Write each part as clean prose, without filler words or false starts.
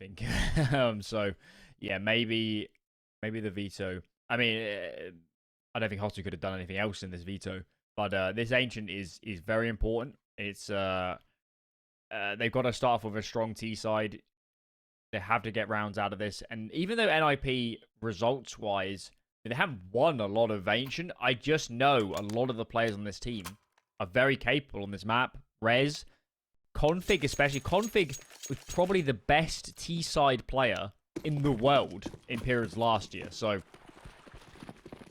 think. So yeah, maybe the veto. I mean, I don't think HOTU could have done anything else in this veto, but this Ancient is very important. It's they've got to start off with a strong T side. They have to get rounds out of this, and even though NiP results wise, they haven't won a lot of Ancient, I just know a lot of the players on this team are very capable on this map. Rez, Config especially. Config was probably the best T-side player in the world in periods last year. So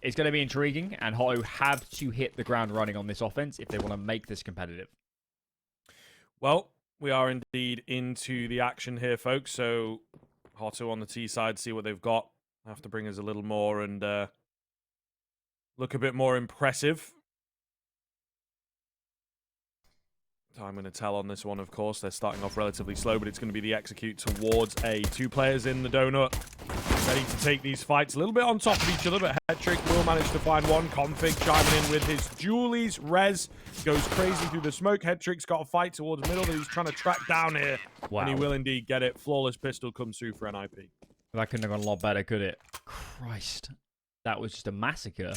it's going to be intriguing, and HOTU have to hit the ground running on this offense if they want to make this competitive. Well, we are indeed into the action here, folks. So HOTU on the T side, see what they've got. Have to bring us a little more and look a bit more impressive. Time going to tell on this one, of course. They're starting off relatively slow, but it's going to be the execute towards A. 2 players in the donut, ready to take these fights a little bit on top of each other, but HETRICK will manage to find one. Config chiming in with his Julies. Rez goes crazy through the smoke. HETRICK's got a fight towards middle that he's trying to track down here. Wow. And he will indeed get it. Flawless pistol comes through for NiP. That couldn't have gone a lot better, could it? Christ. That was just a massacre.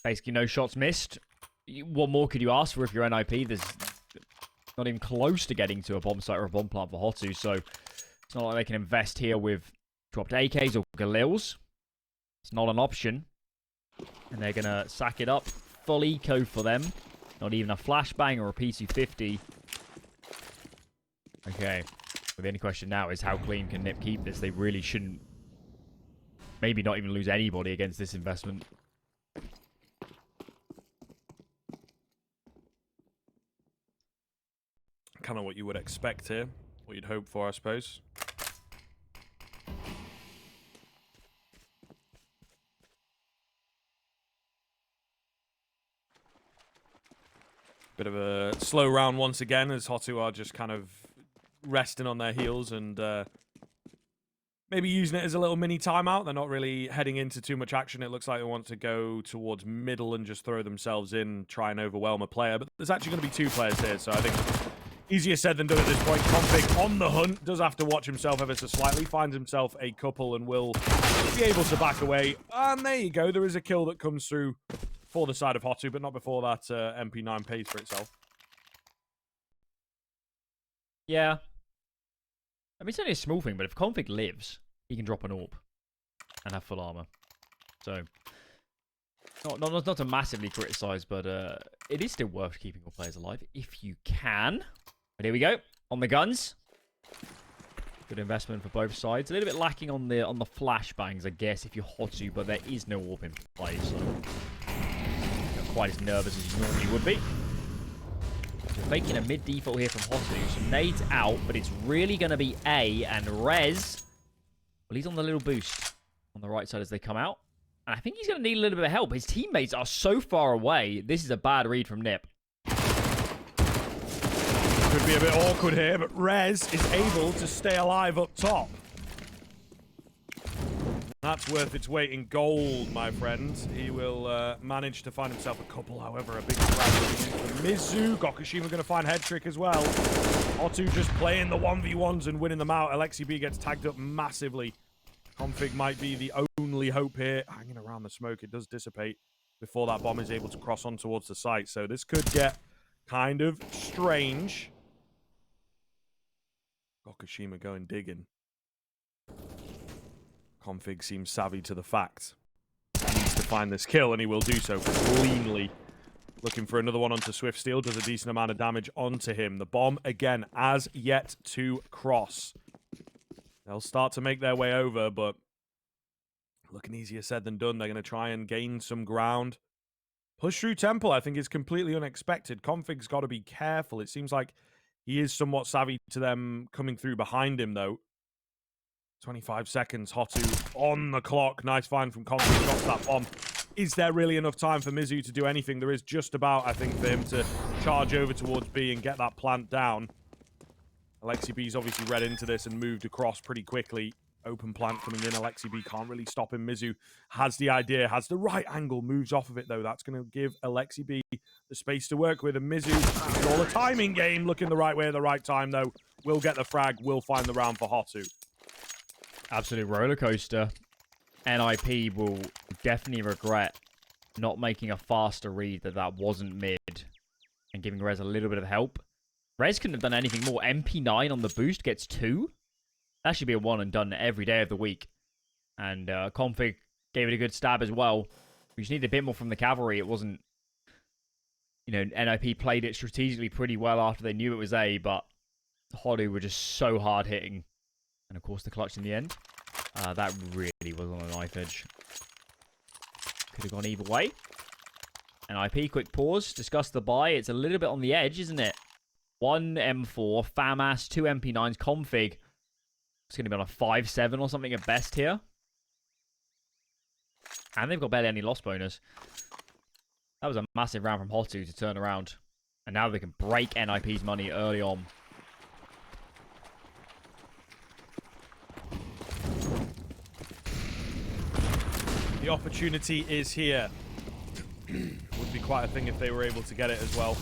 Basically, no shots missed. What more could you ask for if you're NiP? There's not even close to getting to a bomb site or a bomb plant for HOTU, so it's not like they can invest here with dropped AKs or Galils. It's not an option. And they're going to sack it up. Full eco for them. Not even a flashbang or a P250. Okay. But the only question now is how clean can NiP keep this? They really shouldn't. Maybe not even lose anybody against this investment. Kind of what you would expect here. What you'd hope for, I suppose. Bit of a slow round once again, as HOTU are just kind of resting on their heels and maybe using it as a little mini timeout. They're not really heading into too much action. It looks like they want to go towards middle and just throw themselves in, try and overwhelm a player. But there's actually going to be 2 players here, so I think easier said than done at this point. Config on the hunt, does have to watch himself ever so slightly, finds himself a couple and will be able to back away. And there you go, there is a kill that comes through for the side of HOTU, but not before that MP9 pays for itself. Yeah. I mean, it's only a small thing, but if Config lives, he can drop an AWP and have full armor. So, not to massively criticize, but it is still worth keeping your players alive if you can. But here we go on the guns. Good investment for both sides. A little bit lacking on the flashbangs, I guess, if you're HOTU, but there is no AWP in play, so you're not quite as nervous as you normally would be. We're faking a mid default here from HOTU. Some nades out, but it's really going to be A, and Rez, well, he's on the little boost on the right side as they come out. And I think he's going to need a little bit of help. His teammates are so far away. This is a bad read from NiP. Could be a bit awkward here, but Rez is able to stay alive up top. That's worth its weight in gold, my friend. He will manage to find himself a couple, however, a big tragedy for Mizu. Gokushima going to find HETRICK as well. HOTU just playing the 1v1s and winning them out. Aleksib gets tagged up massively. Config might be the only hope here. Hanging around the smoke, it does dissipate before that bomb is able to cross on towards the site. So this could get kind of strange. Gokushima going digging. Config seems savvy to the fact he needs to find this kill, and he will do so cleanly. Looking for another one onto Swift Steel, does a decent amount of damage onto him. The bomb, again, as yet to cross. They'll start to make their way over, but looking easier said than done. They're going to try and gain some ground. Push through Temple, I think, is completely unexpected. Config's got to be careful. It seems like he is somewhat savvy to them coming through behind him, though. 25 seconds, HOTU on the clock. Nice find from Config, drops that bomb. Is there really enough time for Mizu to do anything? There is just about, I think, for him to charge over towards B and get that plant down. Aleksib obviously read into this and moved across pretty quickly. Open plant coming in. Aleksib can't really stop him. Mizu has the idea, has the right angle, moves off of it, though. That's going to give Aleksib the space to work with. And Mizu, it's all a timing game. Looking the right way at the right time, though. will get the frag, will find the round for HOTU. Absolute roller coaster. NiP will definitely regret not making a faster read that wasn't mid and giving Rez a little bit of help. Rez couldn't have done anything more. MP9 on the boost gets 2. That should be a one and done every day of the week. And Config gave it a good stab as well. We just needed a bit more from the cavalry. It wasn't, you know, NiP played it strategically pretty well after they knew it was A, but HOTU were just so hard hitting. And of course the clutch in the end. That really was on a knife edge. Could have gone either way. NiP, quick pause. Discuss the buy. It's a little bit on the edge, isn't it? 1 M4, FAMAS, 2 MP9s, Config. It's going to be on a 5-7 or something at best here. And they've got barely any loss bonus. That was a massive round from HOTU to turn around. And now they can break NiP's money early on. The opportunity is here. Would be quite a thing if they were able to get it as well.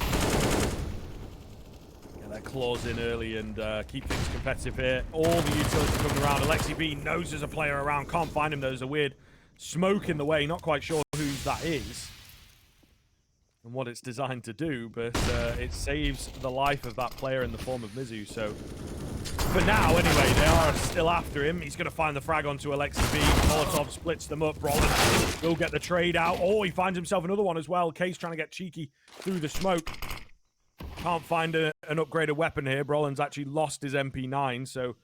Get their claws in early and keep things competitive here. All the utilities coming around. Aleksib knows there's a player around. Can't find him. There's a weird smoke in the way. Not quite sure whose that is and what it's designed to do, but it saves the life of that player in the form of Mizu. So for now, anyway, they are still after him. He's going to find the frag onto Aleksib. Molotov splits them up. Brolin will get the trade out. Oh, he finds himself another one as well. Case trying to get cheeky through the smoke. Can't find an upgraded weapon here. Brolin's actually lost his MP9, so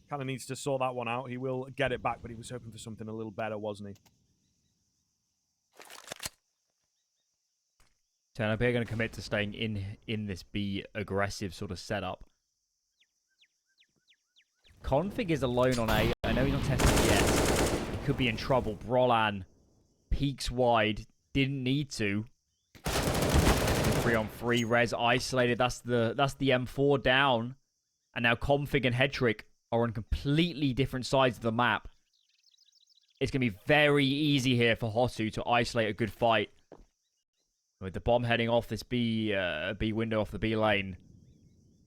kind of needs to sort that one out. He will get it back, but he was hoping for something a little better, wasn't he? So NiP are going to commit to staying in this B aggressive sort of setup. Config is alone on A. I know he's not tested yet. He could be in trouble. Brolan peeks wide. Didn't need to. 3-on-3. Rez isolated. That's the M4 down. And now Config and Headtrick are on completely different sides of the map. It's going to be very easy here for HOTU to isolate a good fight. With the bomb heading off this B window off the B lane,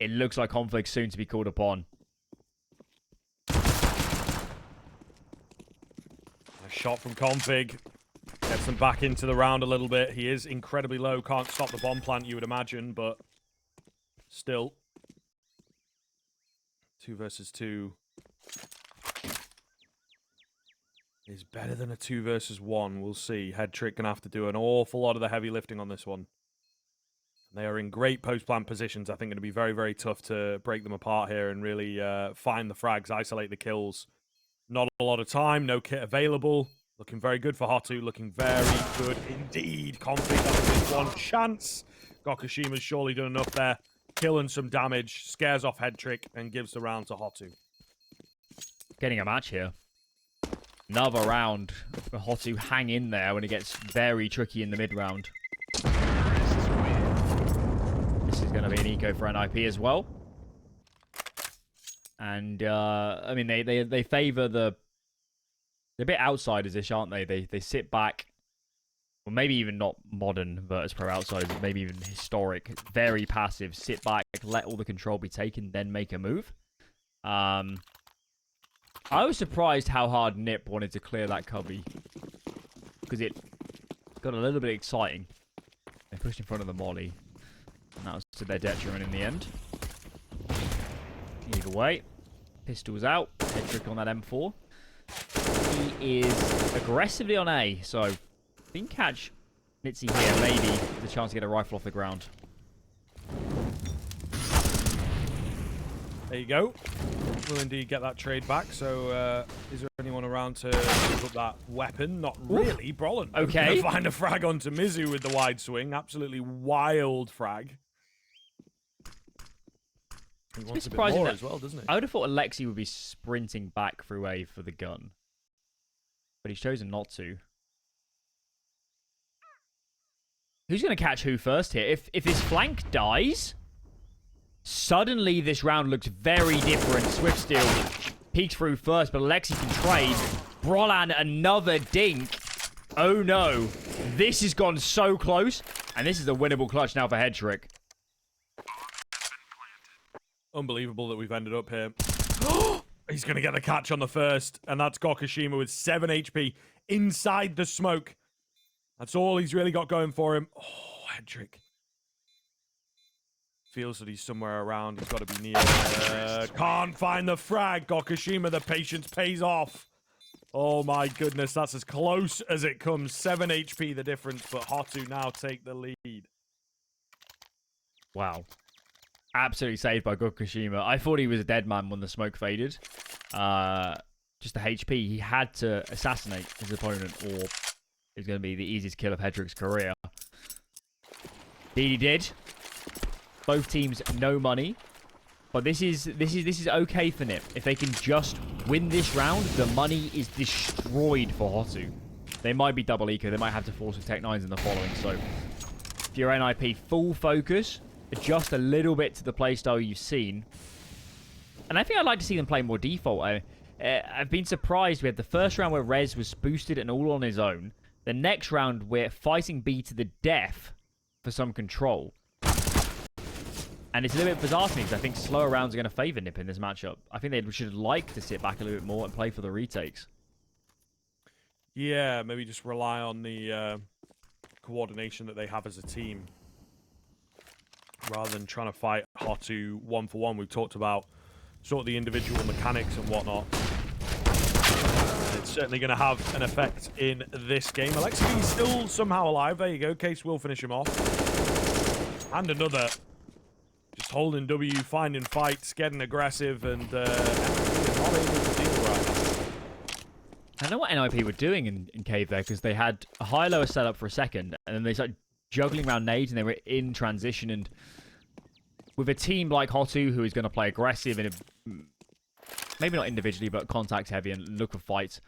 it looks like Config soon to be called upon. A shot from Config. Gets them back into the round a little bit. He is incredibly low. Can't stop the bomb plant, you would imagine, but still. 2 versus 2 is better than a 2 versus 1. We'll see. Headtrick gonna have to do an awful lot of the heavy lifting on this one. They are in great post-plant positions. I think going to be very, very tough to break them apart here and really find the frags, isolate the kills. Not a lot of time, no kit available. Looking very good for HOTU, looking very good indeed. Config, that was his one chance. Gokushima's surely done enough there. Killing some damage, scares off Headtrick, and gives the round to HOTU. Getting a match here. Another round for HOTU. Hang in there when it gets very tricky in the mid-round. This is going to be an eco for NiP as well. And, I mean, they favor the... They're a bit outsiders-ish, aren't they? They sit back. Well, maybe even not modern Virtus Pro outsiders, maybe even historic. Very passive. Sit back, let all the control be taken, then make a move. I was surprised how hard NiP wanted to clear that cubby. Because it got a little bit exciting. They pushed in front of the molly. And that was to their detriment in the end. Either way. Pistols out. Headtrick on that M4. He is aggressively on A. So, if we can catch Mitzi here, maybe there's a chance to get a rifle off the ground. There you go. We'll indeed get that trade back. So, is there anyone around to pick up that weapon? Not really. Brolin. Okay. Find a frag onto Mizu with the wide swing. Absolutely wild frag. He wants a bit more as well, doesn't he? I would have thought Aleksib would be sprinting back through A for the gun. But he's chosen not to. Who's going to catch who first here? If his flank dies, suddenly this round looks very different. Swiftsteel peeks through first, but Aleksib can trade. Brolan, another dink. Oh no. This has gone so close. And this is a winnable clutch now for Headtrick. Unbelievable that we've ended up here. He's going to get the catch on the first, and that's Gokushima with 7 HP inside the smoke. That's all he's really got going for him. Oh, Hedrick. Feels that he's somewhere around. He's got to be near. Can't find the frag. Gokushima, the patience pays off. Oh my goodness, that's as close as it comes. 7 HP the difference, but HOTU now take the lead. Wow. Absolutely saved by Gokushima. I thought he was a dead man when the smoke faded. Just the HP. He had to assassinate his opponent, or it's going to be the easiest kill of Hedrick's career. Indeed he did. Both teams no money. But this is okay for NiP. If they can just win this round, the money is destroyed for HOTU. They might be double eco. They might have to force with Tech 9s in the following. So if you're NiP, full focus. Adjust a little bit to the playstyle you've seen. And I think I'd like to see them play more default. I've been surprised. We had the first round where Rez was boosted and all on his own. The next round, we're fighting B to the death for some control. And it's a little bit bizarre to me because I think slower rounds are going to favor NiP in this matchup. I think they should like to sit back a little bit more and play for the retakes. Yeah, maybe just rely on the coordination that they have as a team, rather than trying to fight HOTU 1-for-1. We've talked about sort of the individual mechanics and whatnot. It's certainly going to have an effect in this game. Aleksib is still somehow alive. There you go. Case will finish him off. And another. Just holding W, finding fights, getting aggressive, and not able to deal right now. I know what NiP were doing in Cave there, because they had a high-lower setup for a second, and then they started juggling around nades, and they were in transition. And with a team like HOTU, who is going to play aggressive and maybe not individually, but contact heavy and look for fights,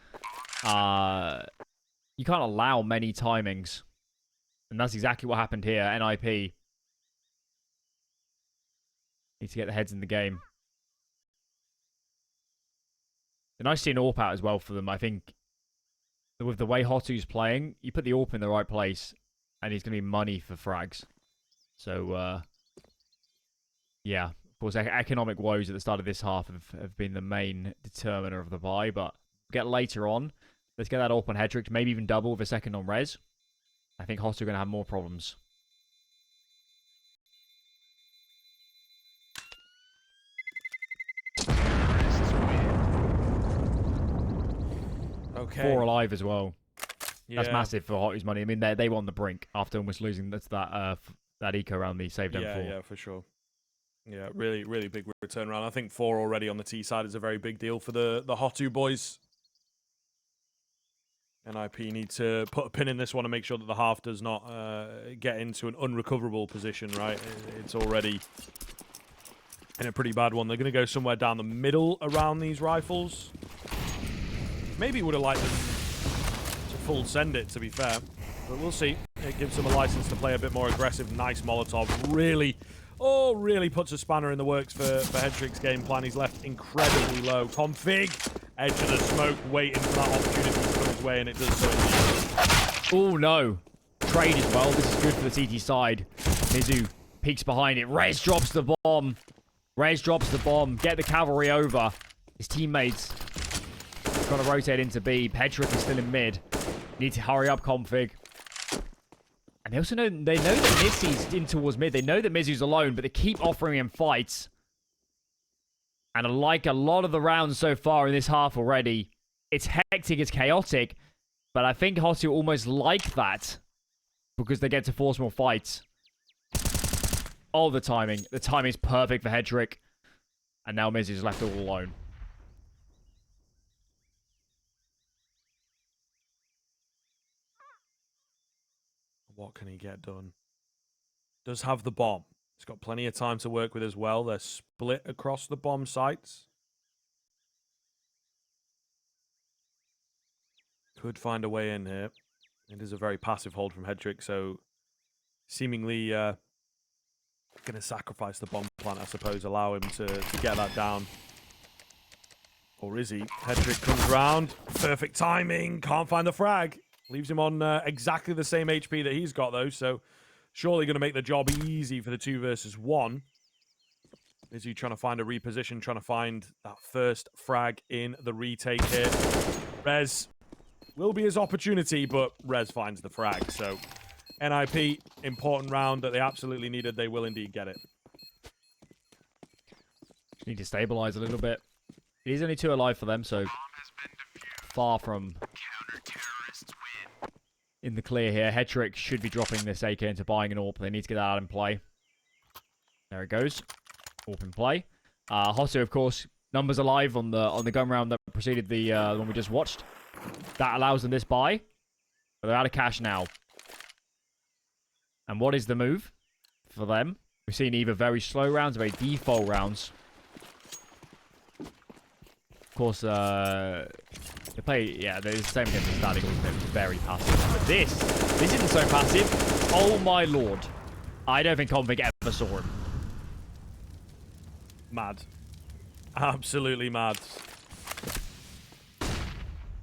you can't allow many timings, and that's exactly what happened here. NiP need to get the heads in the game. It's nice to see an AWP out as well for them. I think with the way HOTU's playing, you put the AWP in the right place, and he's going to be money for frags. So, yeah. Of course, economic woes at the start of this half have been the main determiner of the buy, but get later on. Let's get that AWP on Hedrick, maybe even double with a second on Rez. I think HOTU are going to have more problems. Okay. 4 alive as well. Yeah. That's massive for HOTU's money. I mean, they were on the brink after almost losing that eco round the saved M4. Yeah, for sure. Yeah, really, really big return round. I think 4 already on the T side is a very big deal for the HOTU boys. NiP need to put a pin in this one and make sure that the half does not get into an unrecoverable position, right? It's already in a pretty bad one. They're going to go somewhere down the middle around these rifles. Maybe would have liked them to full send it, to be fair. But we'll see. It gives them a license to play a bit more aggressive. Nice Molotov. Really puts a spanner in the works for Hedrick's game plan. He's left incredibly low. Config. Edge of the smoke, waiting for that opportunity to come his way, and it does so indeed. Oh, no. Trade as well. This is good for the CT side. Mizu peeks behind it. Rez drops the bomb. Get the cavalry over. His teammates got to rotate into B. Hedrick is still in mid. Need to hurry up, Config. And they also know that Missy's in towards mid. They know that Mizu's alone, but they keep offering him fights. And I like a lot of the rounds so far in this half already. It's hectic, it's chaotic, but I think HOTU almost like that because they get to force more fights. Oh, the timing. The timing is perfect for Hedrick. And now Mizu's left all alone. What can he get done? Does have the bomb. He's got plenty of time to work with as well. They're split across the bomb sites. Could find a way in here. It is a very passive hold from Hedrick, so seemingly going to sacrifice the bomb plant, I suppose, allow him to get that down. Or is he? Hedrick comes round. Perfect timing. Can't find the frag. Leaves him on exactly the same HP that he's got, though, so surely going to make the job easy for the 2 versus 1. Is he trying to find a reposition, trying to find that first frag in the retake here? Rez will be his opportunity, but Rez finds the frag. So NiP, important round that they absolutely needed. They will indeed get it. Need to stabilize a little bit. It is only 2 alive for them, so far from in the clear here. Hetrick should be dropping this AK into buying an AWP. They need to get that out in play. There it goes. AWP in play. HOTU, of course, numbers alive on the gun round that preceded the one we just watched. That allows them this buy. But they're out of cash now. And what is the move for them? We've seen either very slow rounds or very default rounds. Of course, they play, yeah, they're the same against the Static. They're very passive. But this isn't so passive. Oh my lord. I don't think Config ever saw him. Mad. Absolutely mad.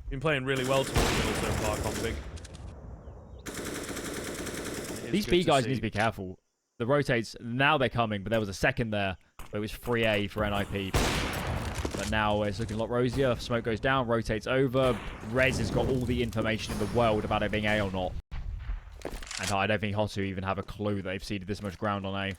Been playing really well towards middle so far, Config. These B guys need to be careful. The rotates, now they're coming, but there was a second there where it was 3A for NiP. But now it's looking a lot rosier. Smoke goes down, rotates over. Rez has got all the information in the world about it being A or not. And I don't think HOTU even have a clue that they've ceded this much ground on A.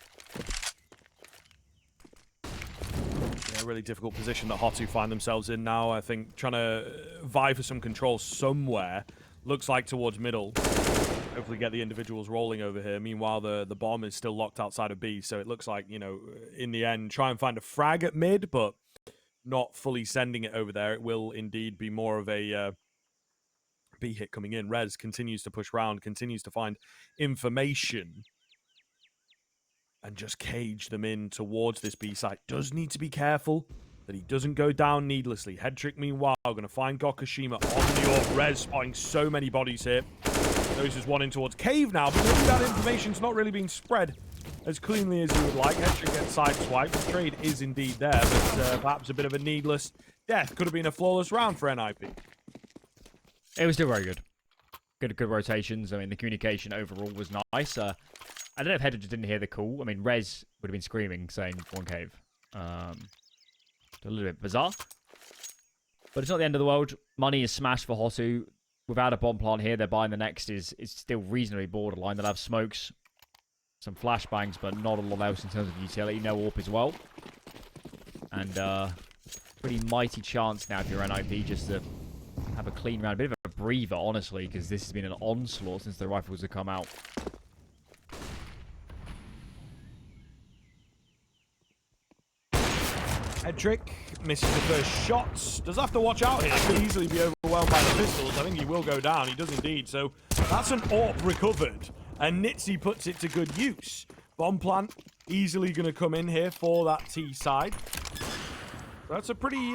Yeah, really difficult position that HOTU find themselves in now. I think trying to vie for some control somewhere. Looks like towards middle. Hopefully get the individuals rolling over here. Meanwhile, the bomb is still locked outside of B. So it looks like, you know, in the end, try and find a frag at mid, but not fully sending it over there. It will indeed be more of a B hit coming in. Rez continues to push round, continues to find information and just cage them in towards this B site. Does need to be careful that he doesn't go down needlessly. Headtrick, meanwhile, going to find Gokashima on the AWP. Rez spotting so many bodies here. Those is one in towards Cave now, but maybe that information's not really being spread as cleanly as you would like. Headtrick gets sideswiped. The trade is indeed there, but perhaps a bit of a needless death. Could have been a flawless round for NiP. It was still very good. Good rotations. I mean, the communication overall was nice. I don't know if Headtrick just didn't hear the call. I mean, Rez would have been screaming, saying one cave. A little bit bizarre. But it's not the end of the world. Money is smashed for HOTU. Without a bomb plant here, they're buying the next is still reasonably borderline. They'll have smokes, some flashbangs, but not a lot else in terms of utility. No AWP as well. And pretty mighty chance now if you're NiP just to have a clean round. A bit of a breather, honestly, because this has been an onslaught since the rifles have come out. Headtrick misses the first shots. Does have to watch out here. Could easily be overwhelmed by the pistols. I think he will go down. He does indeed. So that's an AWP recovered. And Nitzy puts it to good use. Bomb plant easily going to come in here for that T side. That's a pretty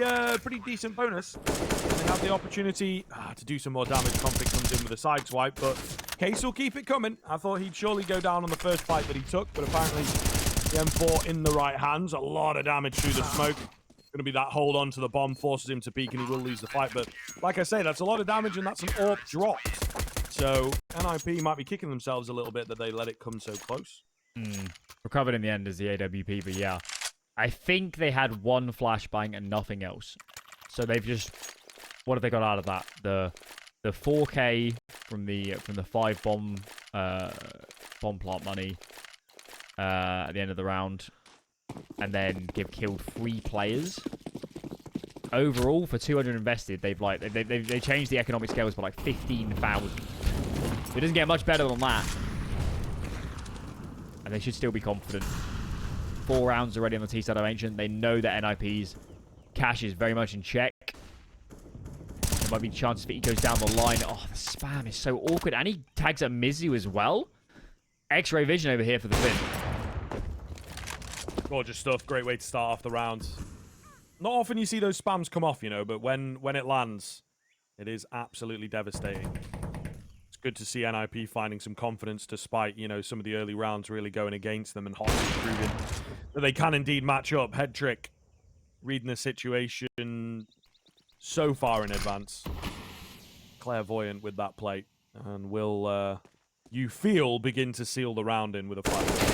decent bonus. They have the opportunity to do some more damage. Config comes in with a side swipe, but Case will keep it coming. I thought he'd surely go down on the first fight that he took, but apparently the M4 in the right hands. A lot of damage through the smoke. Going to be that hold on to the bomb, forces him to peek, and he will lose the fight. But like I say, that's a lot of damage, and that's an AWP dropped. So NiP might be kicking themselves a little bit that they let it come so close. Recovered in the end as the AWP, but yeah. I think they had one flashbang and nothing else. So they've just... What have they got out of that? The 4K from the 5 bomb plant money at the end of the round, and then killed 3 players. Overall, for 200 invested, they changed the economic scales by like 15,000. It doesn't get much better than that, and they should still be confident. 4 rounds already on the T side of Ancient. They know that NiP's cash is very much in check. There might be chances that he goes down the line. Oh, the spam is so awkward, and he tags at Mizu as well. X-ray vision over here for the Finn. Gorgeous stuff. Great way to start off the round. Not often you see those spams come off, you know, but when it lands, it is absolutely devastating. It's good to see NiP finding some confidence despite, you know, some of the early rounds really going against them, and HOTU proving that they can indeed match up. Headtrick reading the situation so far in advance. Clairvoyant with that plate, and will, you feel, begin to seal the round in with a 5-3.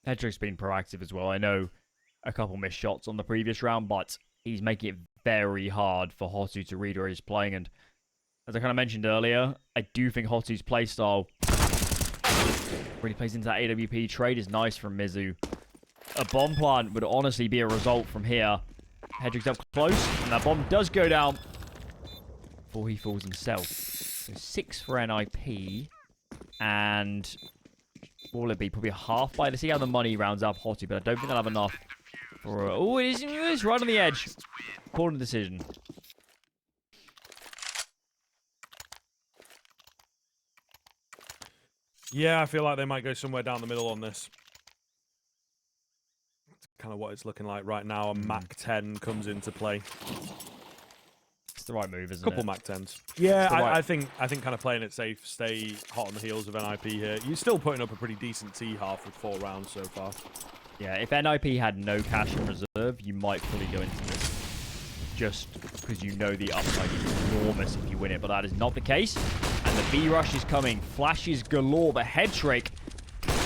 Hedrick's been proactive as well. I know a couple missed shots on the previous round, but he's making it very hard for HOTU to read where he's playing. And as I kind of mentioned earlier, I do think HOTU's playstyle really plays into that AWP. Trade is nice from Mizu. A bomb plant would honestly be a result from here. Hedrick's up close, and that bomb does go down before he falls himself. So 6 for NiP, and what will it be? Probably a half buy. Let's see how the money rounds up HOTU, but I don't think they'll have enough for... Oh, it's right on the edge. Important decision. Yeah, I feel like they might go somewhere down the middle on this. That's kind of what it's looking like right now. A Mac 10 comes into play. It's the right move, isn't Couple it? Mac 10s. Yeah, I think kind of playing it safe, stay hot on the heels of NiP here. You're still putting up a pretty decent T half with 4 rounds so far. Yeah, if NiP had no cash in reserve, you might fully go into this. Just because you know the upside is enormous if you win it, but that is not the case. And the B rush is coming. Flashes galore, but Hedrick,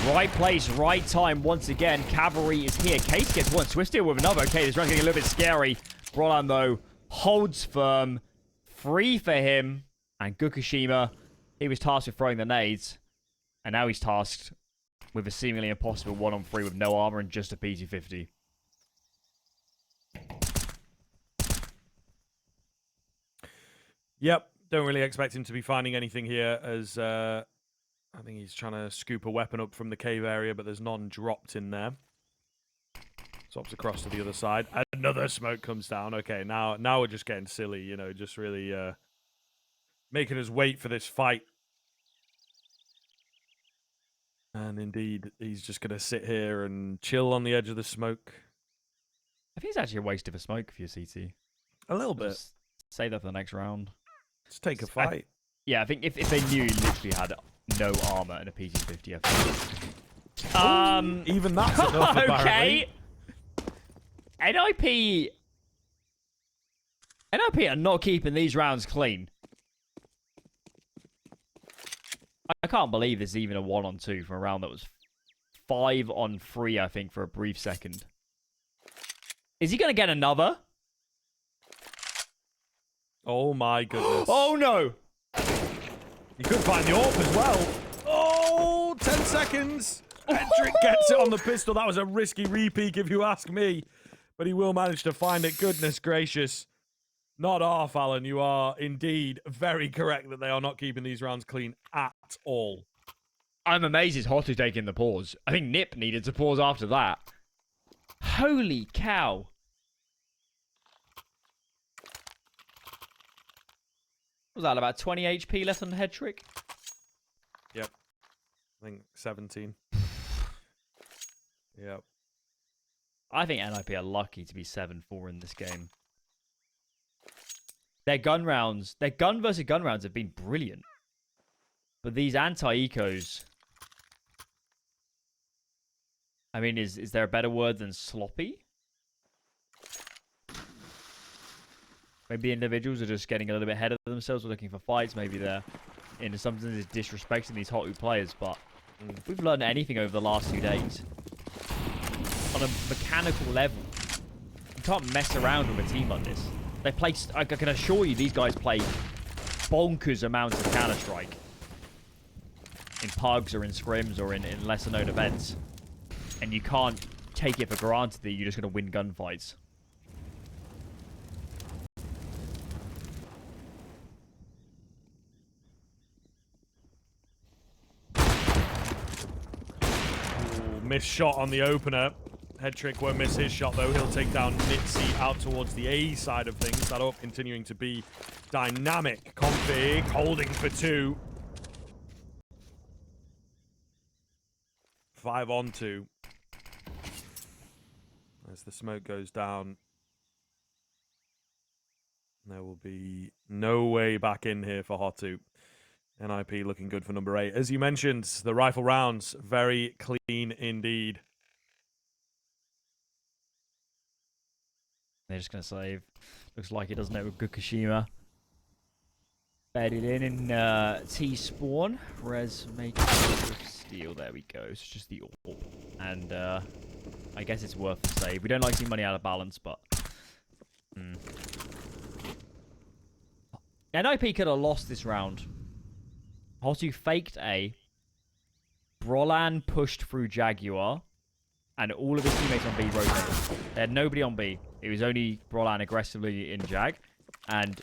right place, right time once again. Cavalry is here. Case gets one. Swiftsteel with another. Okay, this run's getting a little bit scary. Brolan, though, holds firm. Free for him. And Gukushima, he was tasked with throwing the nades. And now he's tasked with a seemingly impossible 1-on-3 with no armor and just a P250. Yep, don't really expect him to be finding anything here, as I think he's trying to scoop a weapon up from the cave area, but there's none dropped in there. Swaps across to the other side. Another smoke comes down. Okay, now we're just getting silly, you know, just really making us wait for this fight. And indeed, he's just going to sit here and chill on the edge of the smoke. I think it's actually a waste of a smoke for your CT. A little bit. Just save that for the next round. Let's take a fight. Yeah, I think if they knew he literally had no armor and a PT50, I think. Even that's enough, okay. NiP are not keeping these rounds clean. I can't believe there's even a 1-on-2 from a round that was 5-on-3, I think, for a brief second. Is he going to get another? Oh my goodness. Oh no! You could find the AWP as well. Oh, 10 seconds. Hedrick gets it on the pistol. That was a risky repeat if you ask me. But he will manage to find it. Goodness gracious. Not off, Alan. You are indeed very correct that they are not keeping these rounds clean at all. I'm amazed it's HOTU taking the pause. I think NiP needed to pause after that. Holy cow. What was that, about 20 HP left on the Hedrick? Yep. I think 17. Yep. I think NiP are lucky to be 7-4 in this game. Their gun versus gun rounds have been brilliant. But these anti-ecos... I mean, is there a better word than sloppy? Maybe individuals are just getting a little bit ahead of themselves or looking for fights. Maybe they're, in some sense, disrespecting these HOTU players. But if we've learned anything over the last 2 days, on a mechanical level, you can't mess around with a team like this. They play, I can assure you, these guys play bonkers amounts of Counter-Strike. In pugs or in scrims or in lesser known events. And you can't take it for granted that you're just going to win gunfights. Missed shot on the opener. Hedrick won't miss his shot, though. He'll take down Nitsi out towards the A side of things. That up continuing to be dynamic. Config holding for 2. 5-on-2. As the smoke goes down, there will be no way back in here for HOTU. NiP looking good for number 8. As you mentioned, the rifle rounds, very clean indeed. They're just going to save. Looks like it doesn't it with Gukushima. Bedded in T-spawn. Res make steal. There we go. It's just the AWP. And I guess it's worth the save. We don't like seeing money out of balance, but... NiP could have lost this round. HOTU faked A. Brolan pushed through Jaguar. And all of his teammates on B rotated. They had nobody on B. It was only Brolan aggressively in Jag. And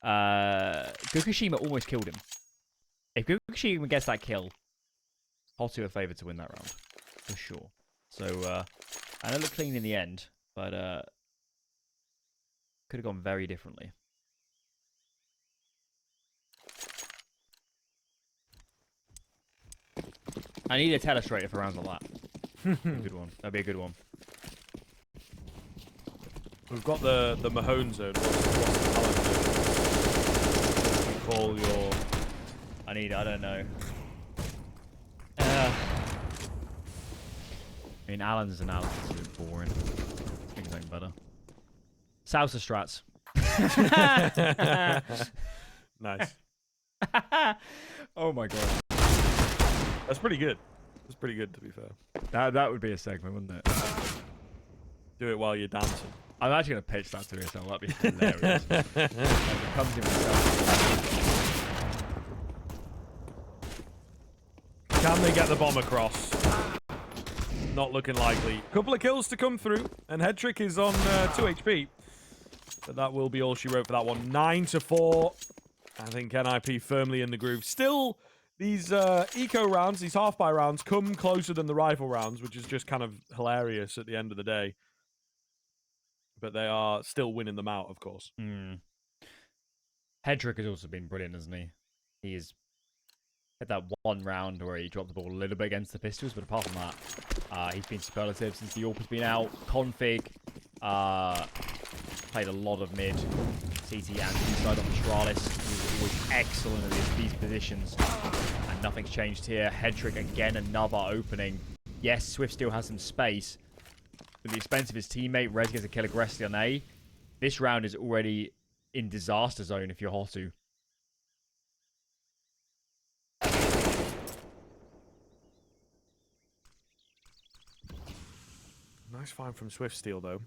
Fukushima almost killed him. If Fukushima gets that kill, HOTU are favoured to win that round. For sure. So, and it looked clean in the end. But could have gone very differently. I need a telestrator for rounds like that. Good one. That'd be a good one. We've got the Mahone zone. What's the talent zone? What do you call your... I don't know. I mean, Allen's an Allen. It's a bit boring. Think something better. Salsa strats. Nice. Oh my god. That's pretty good. That's pretty good, to be fair. That would be a segment, wouldn't it? Do it while you're dancing. I'm actually going to pitch that to yourself. That'd be hilarious. Like it comes in myself. Can they get the bomb across? Not looking likely. Couple of kills to come through, and Headtrick is on 2 HP. But that will be all she wrote for that one. 9-4. I think NiP firmly in the groove. Still, these eco rounds, these half-buy rounds, come closer than the rifle rounds, which is just kind of hilarious at the end of the day. But they are still winning them out, of course. Headtrick has also been brilliant, hasn't he? He's had that one round where he dropped the ball a little bit against the pistols, but apart from that, he's been superlative since the AWP has been out. Config, played a lot of mid, CT and inside on Astralis. He was always excellent at these positions, and nothing's changed here. Headtrick again, another opening. Yes, Swift still has some space. At the expense of his teammate, Rez gets a kill aggressively on A. This round is already in disaster zone if you're HOTU. Nice find from Swift Steel, though.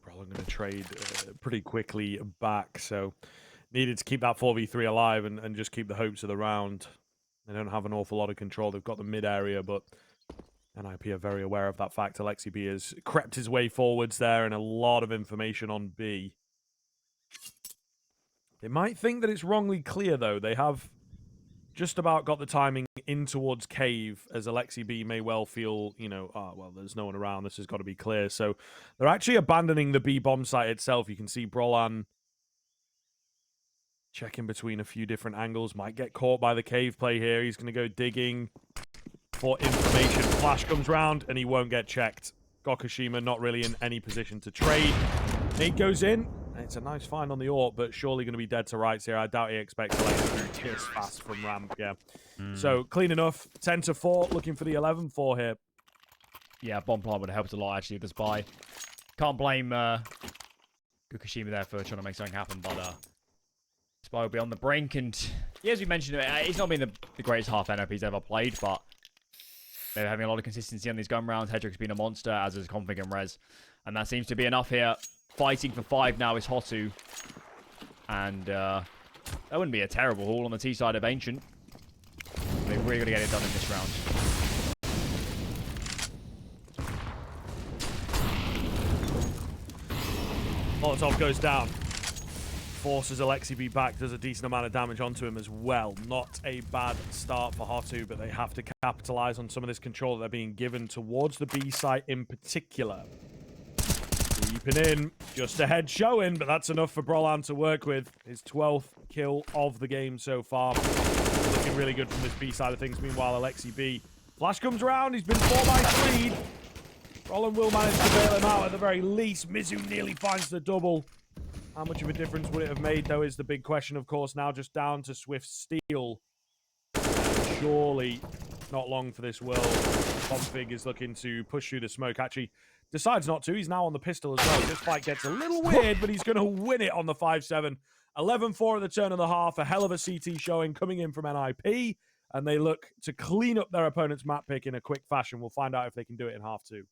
Probably going to trade pretty quickly back, so needed to keep that 4v3 alive and just keep the hopes of the round. They don't have an awful lot of control. They've got the mid area, but NiP are very aware of that fact. Aleksib has crept his way forwards there, and a lot of information on B. They might think that it's wrongly clear, though. They have just about got the timing in towards cave, as Aleksib may well feel, you know, well, there's no one around. This has got to be clear. So they're actually abandoning the B bomb site itself. You can see Brolan checking between a few different angles. Might get caught by the cave play here. He's going to go digging for information. Flash comes round, and he won't get checked. Gokushima not really in any position to trade. Nate goes in. It's a nice find on the AWP, but surely going to be dead to rights here. I doubt he expects to through this fast from ramp. Yeah. So clean enough. 10-4. Looking for the 11-4 here. Yeah, bomb plant would have helped a lot, actually, this buy. Can't blame Gokushima there for trying to make something happen, but Spy will be on the brink, and yeah, as we mentioned, it's not been the greatest half NiP's ever played, but they're having a lot of consistency on these gun rounds. Headtrick's been a monster, as is Config and Rez, and that seems to be enough here. Fighting for 5 now is HOTU, and that wouldn't be a terrible haul on the T side of Ancient. They've really got to get it done in this round. Molotov goes down. Forces Aleksib back, does a decent amount of damage onto him as well. Not a bad start for HOTU, but they have to capitalize on some of this control that they're being given towards the B site in particular. Leaping in, just a head showing, but that's enough for Brolan to work with. His 12th kill of the game so far. Looking really good from this B side of things. Meanwhile, Aleksib, flash comes around, he's been 4x3'd. Brolan will manage to bail him out at the very least. Mizu nearly finds the double. How much of a difference would it have made, though, is the big question, of course. Now just down to Swift Steel. Surely not long for this world. Config is looking to push through the smoke. Actually, decides not to. He's now on the pistol as well. This fight gets a little weird, but he's going to win it on the 5-7. 11-4 at the turn of the half. A hell of a CT showing coming in from NiP. And they look to clean up their opponent's map pick in a quick fashion. We'll find out if they can do it in half two.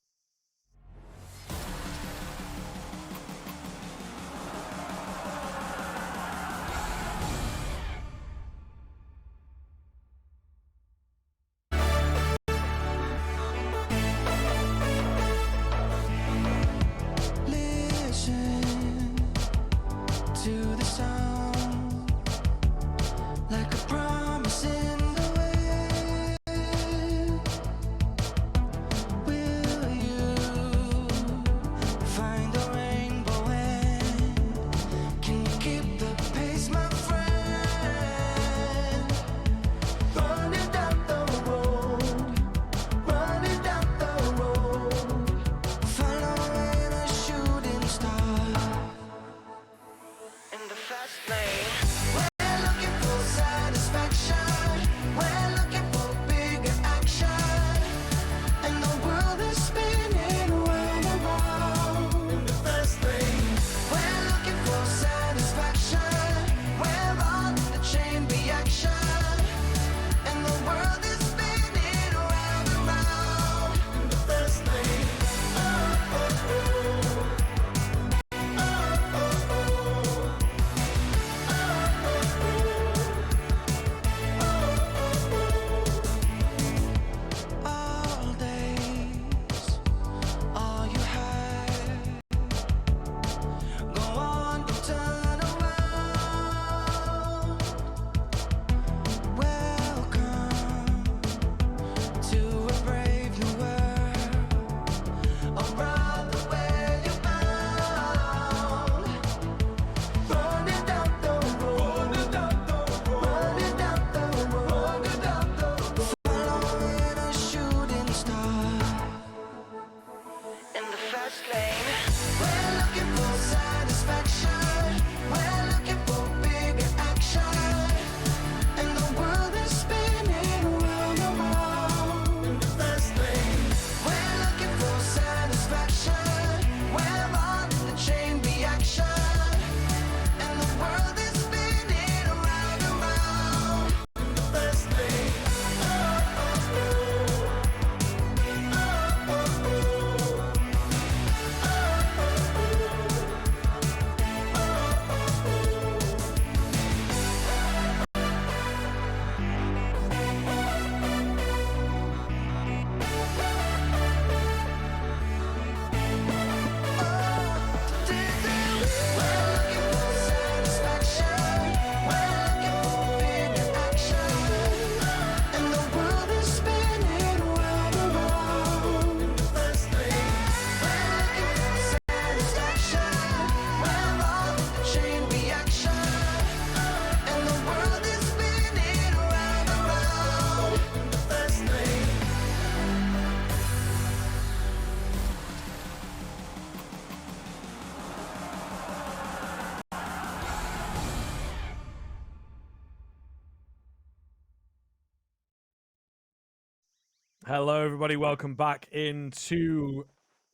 Hello, everybody. Welcome back into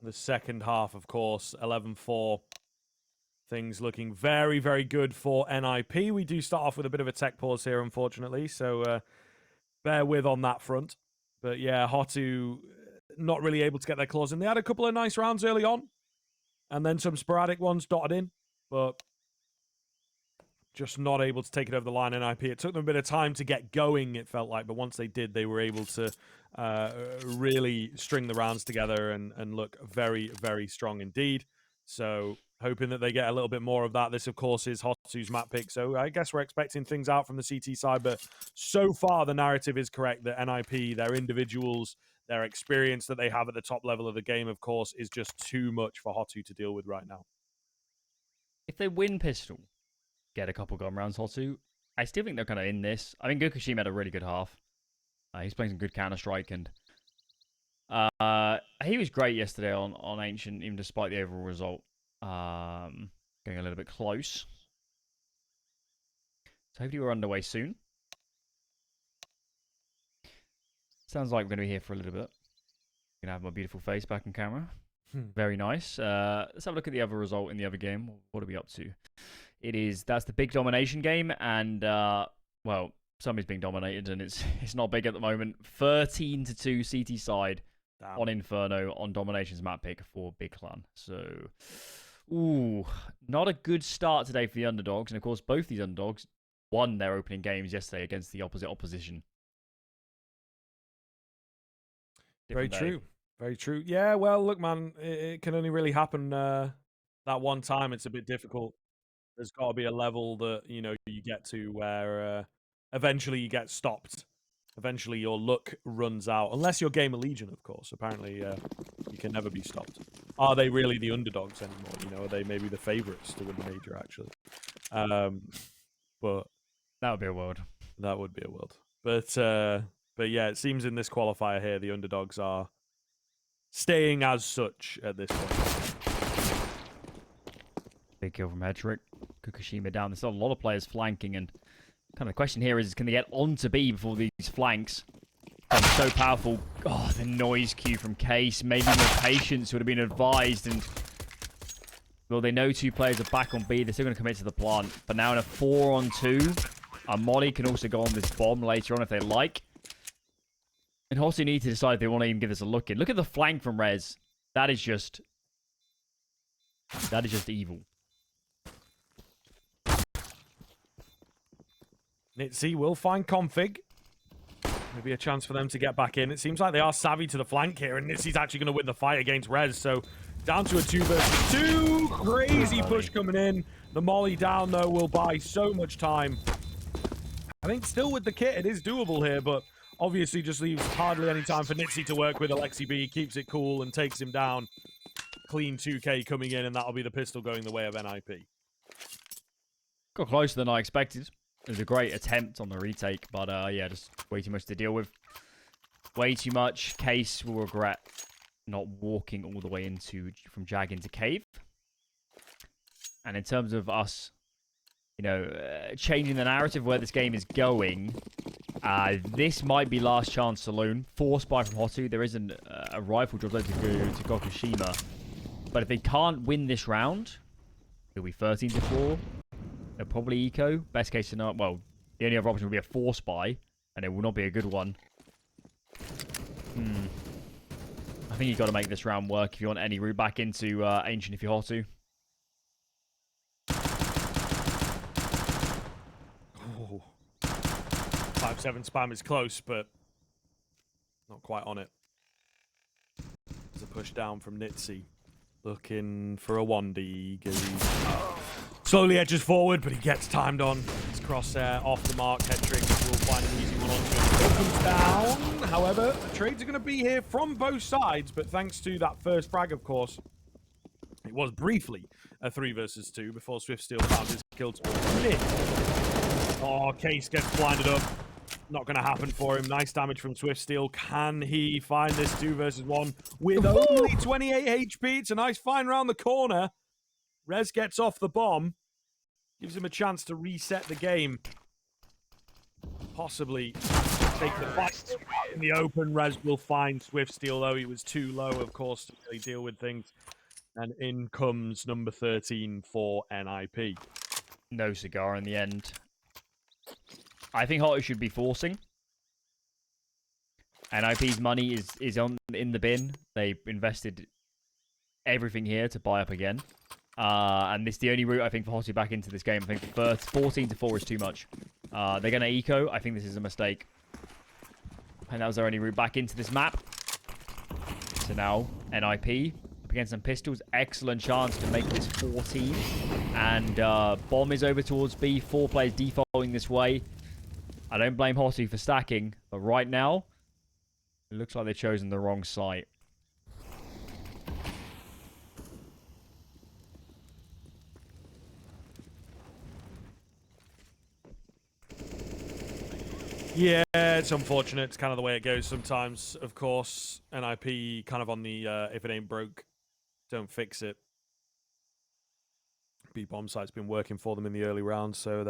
the second half, of course. 11-4. Things looking very, very good for NiP. We do start off with a bit of a tech pause here, unfortunately, so bear with on that front. But yeah, HOTU not really able to get their claws in. They had a couple of nice rounds early on, and then some sporadic ones dotted in, but just not able to take it over the line. NiP, it took them a bit of time to get going, it felt like, but once they did, they were able to really string the rounds together and look very, very strong indeed. So hoping that they get a little bit more of that. This, of course, is HOTU's map pick, so I guess we're expecting things out from the CT side, but so far the narrative is correct that NiP, their individuals, their experience that they have at the top level of the game, of course, is just too much for HOTU to deal with right now. If they win Pistol, get a couple gun rounds, HOTU, I still think they're kind of in this. I mean, Gokushima had a really good half. He's playing some good Counter-Strike, and he was great yesterday on Ancient, even despite the overall result. Getting a little bit close. So hopefully we're underway soon. Sounds like we're going to be here for a little bit. Gonna have my beautiful face back on camera. Very nice. Let's have a look at the other result in the other game. What are we up to? That's the big domination game, and well, somebody's being dominated, and it's not big at the moment. 13-2 CT side on Inferno on domination's map pick for Big Clan. So, ooh, not a good start today for the underdogs, and of course, both these underdogs won their opening games yesterday against the opposition. Very true. Very true. Yeah, well, look, man, it can only really happen that one time. It's a bit difficult. There's got to be a level that, you know, you get to where eventually you get stopped. Eventually your luck runs out. Unless you're Gamer Legion, of course. Apparently you can never be stopped. Are they really the underdogs anymore? You know, are they maybe the favourites to win the major, actually? But that would be a world. That would be a world. But yeah, it seems in this qualifier here, the underdogs are staying as such at this point. Big kill from Hedrick. Kukushima down. There's a lot of players flanking, and kind of the question here is, can they get on to B before these flanks? It's so powerful. Oh, the noise cue from Case. Maybe more patience would have been advised. And well, they know 2 players are back on B. They're still going to commit to the plant. But now in a 4-on-2, Molly can also go on this bomb later on if they like. And HOTU need to decide if they want to even give this a look in. Look at the flank from Rez. That is just evil. Nitzy will find config. Maybe a chance for them to get back in. It seems like they are savvy to the flank here, and Nitzy's actually going to win the fight against Rez. So down to a 2 versus 2. Crazy push coming in. The molly down, though, will buy so much time. I think still with the kit, it is doable here, but obviously just leaves hardly any time for Nitzy to work with. Aleksib keeps it cool and takes him down. Clean 2k coming in, and that'll be the pistol going the way of NiP. Got closer than I expected. It was a great attempt on the retake, but yeah, just way too much to deal with. Way too much. Case will regret not walking all the way from Jag into Cave. And in terms of us, you know, changing the narrative where this game is going, this might be last chance saloon. Force buy from HOTU. There isn't a rifle drop there to Gokushima. But if they can't win this round, it'll be 13-4. They'll probably eco. Best case scenario, well, the only other option would be a force buy, and it will not be a good one. I think you've got to make this round work if you want any route back into Ancient if you're HOTU. Oh. 5-7 spam is close, but not quite on it. There's a push down from Nitzy. Looking for a 1D. Slowly edges forward, but he gets timed on. His crosshair off the mark. Hedrick will find an easy one onto him. Comes down. However, the trades are going to be here from both sides, but thanks to that first frag, of course, it was briefly a 3 versus 2 before Swiftsteel found his kill to NiP. Oh, Case gets blinded up. Not going to happen for him. Nice damage from Swiftsteel. Can he find this 2 versus 1 with only 28 HP? It's a nice find round the corner. Rez gets off the bomb. Gives him a chance to reset the game. Possibly take the fight in the open. Rez will find Swiftsteel, though he was too low, of course, to really deal with things. And in comes number 13 for NiP. No cigar in the end. I think HOTU should be forcing. NiP's money is in the bin. They invested everything here to buy up again. And this is the only route, I think, for HOTU back into this game. I think 14-4 is too much. They're going to eco. I think this is a mistake. And that was their only route back into this map. So now, NiP up against some pistols. Excellent chance to make this 14. And bomb is over towards B. 4 players defaulting this way. I don't blame HOTU for stacking, but right now, it looks like they've chosen the wrong site. Yeah, it's unfortunate. It's kind of the way it goes sometimes, of course. NiP kind of on the if it ain't broke, don't fix it. B-bomb site's been working for them in the early rounds, so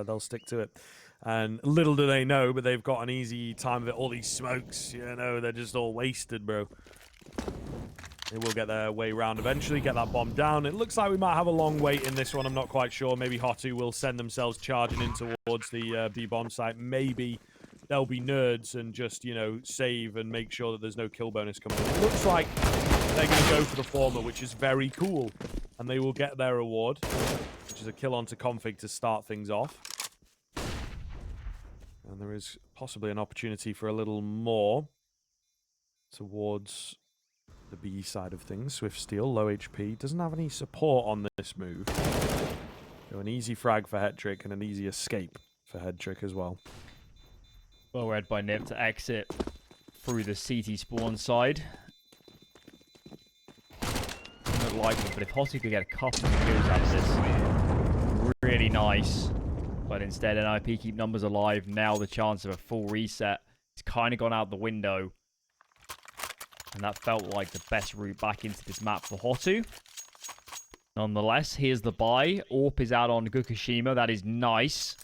they'll stick to it. And little do they know, but they've got an easy time of it. All these smokes, you know, they're just all wasted, bro. They will get their way round eventually, get that bomb down. It looks like we might have a long wait in this one. I'm not quite sure. Maybe HOTU will send themselves charging in towards the B bomb site. Maybe they'll be nerds and just, you know, save and make sure that there's no kill bonus coming in. It looks like they're going to go for the former, which is very cool. And they will get their reward, which is a kill onto config to start things off. And there is possibly an opportunity for a little more towards the B side of things. Swift Steel, low HP, doesn't have any support on this move. So an easy frag for Hetrick and an easy escape for Hetrick as well. Well read by NiP to exit through the CT spawn side. Not likely, but if HOTU could get a couple of kills out of this, really nice. But instead, NiP keep numbers alive. Now the chance of a full reset. It's kind of gone out the window. And that felt like the best route back into this map for HOTU. Nonetheless, here's the buy. AWP is out on Fukushima. That is nice.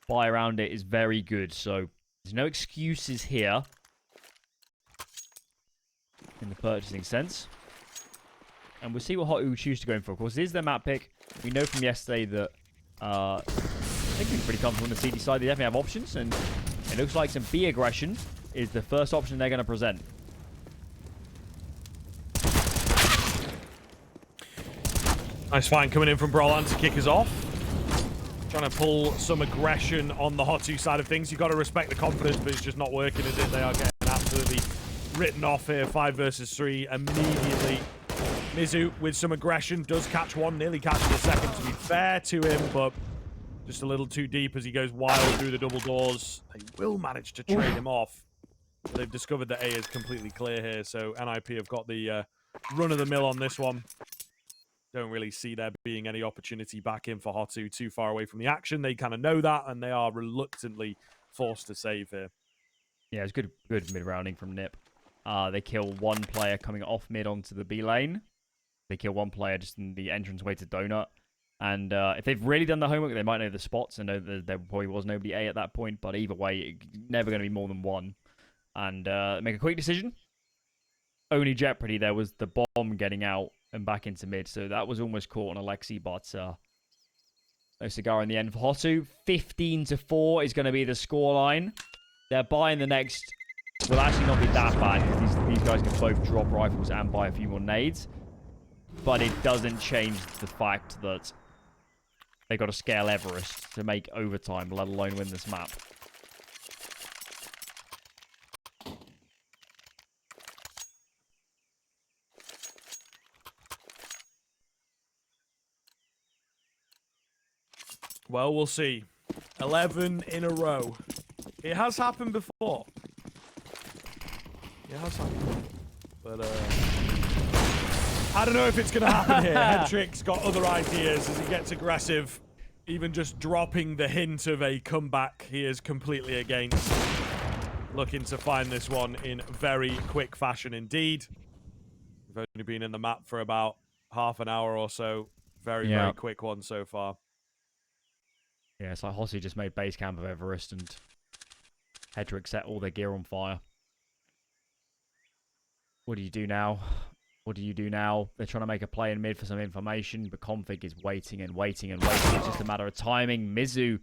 Buy around it is very good. So there's no excuses here in the purchasing sense. And we'll see what HOTU choose to go in for. Of course, it is their map pick. We know from yesterday that they can be pretty comfortable on the CD side. They definitely have options. And it looks like some B aggression is the first option they're going to present. Nice find coming in from Brolan to kick us off. Trying to pull some aggression on the HOTU side of things. You've got to respect the confidence, but it's just not working, is it? They are getting absolutely written off here. 5 versus 3 immediately. Mizu with some aggression does catch one, nearly catches the second, to be fair to him, but just a little too deep as he goes wild through the double doors. They will manage to trade him off. They've discovered that A is completely clear here, so NiP have got the run of the mill on this one. Don't really see there being any opportunity back in for HOTU too far away from the action. They kind of know that, and they are reluctantly forced to save here. Yeah, it's good mid-rounding from NiP. They kill one player coming off mid onto the B lane. They kill one player just in the entranceway to Donut. And if they've really done the homework, they might know the spots and know that there probably was nobody A at that point. But either way, it's never going to be more than one. And make a quick decision. Only jeopardy there was the bomb getting out and back into mid. So that was almost caught on Aleksib, but no cigar in the end for HOTU. 15-4 is going to be the scoreline. They're buying the next. Will actually not be that bad because these guys can both drop rifles and buy a few more nades. But it doesn't change the fact that they got to scale Everest to make overtime, let alone win this map. Well, we'll see. 11 in a row. It has happened before. It has happened. But, I don't know if it's going to happen here. Hetrick's got other ideas as he gets aggressive. Even just dropping the hint of a comeback, he is completely against. Looking to find this one in very quick fashion indeed. We've only been in the map for about half an hour or so. Very quick one so far. Yeah, it's like HOTU just made base camp of Everest and Hetrick set all their gear on fire. What do you do now? What do you do now? They're trying to make a play in mid for some information, but config is waiting and waiting and waiting. It's just a matter of timing. Mizu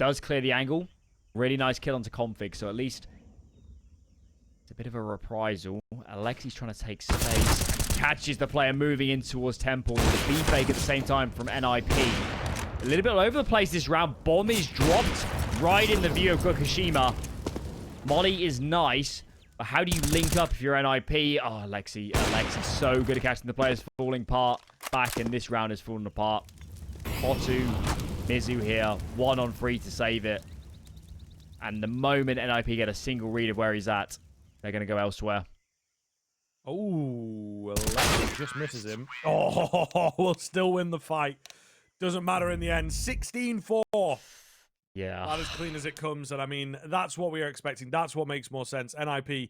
does clear the angle. Really nice kill onto config, so at least it's a bit of a reprisal. Alexi's trying to take space. Catches the player moving in towards Temple. The B fake at the same time from NiP. A little bit all over the place this round. Bomb is dropped right in the view of Fukushima. Molly is nice. But how do you link up if you're NiP? Oh, Alexi's so good at catching the players falling apart. Back, and this round is falling apart. HOTU, Mizu here. 1 on 3 to save it. And the moment NiP get a single read of where he's at, they're going to go elsewhere. Oh, Aleksib just misses him. Oh, we'll still win the fight. Doesn't matter in the end. 16-4. Yeah. About as clean as it comes. And I mean, that's what we are expecting. That's what makes more sense. NiP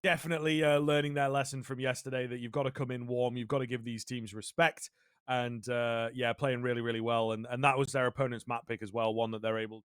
definitely learning their lesson from yesterday that you've got to come in warm. You've got to give these teams respect. And yeah, playing really, really well. And that was their opponent's map pick as well. One that they're able